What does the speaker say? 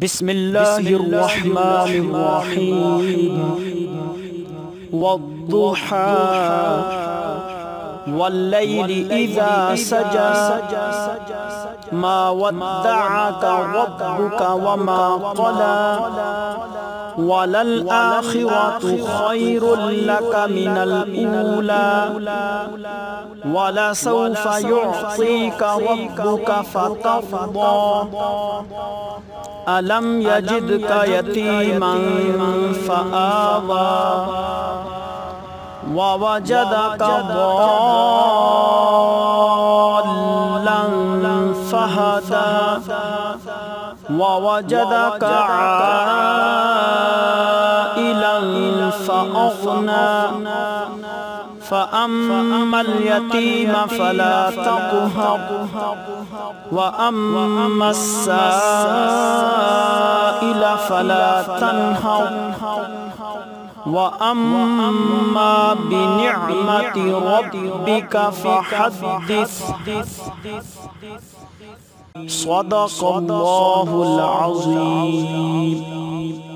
बिस्मिल्लाहिर्रहमानिर्रहीम वद्दुहा वल्लैलि इज़ा सजा मा वद्दअका रब्बुका वमा क़ला वलल आखिरतु खैरुल लका मिनल ऊला वलसौफा युअतीका रब्बुका फतर्दा अलम यजिदका यतीमन फआवा ववजदका ضالًا फहदा ववजदका आइलन फअग़ना फअम्मल यतीम फला तक़हर वअम्मस साइल फला तनहर वअम्मा बिनिअमति रब्बिका फहद्दिस सदक़ल्लाहुल अज़ीम।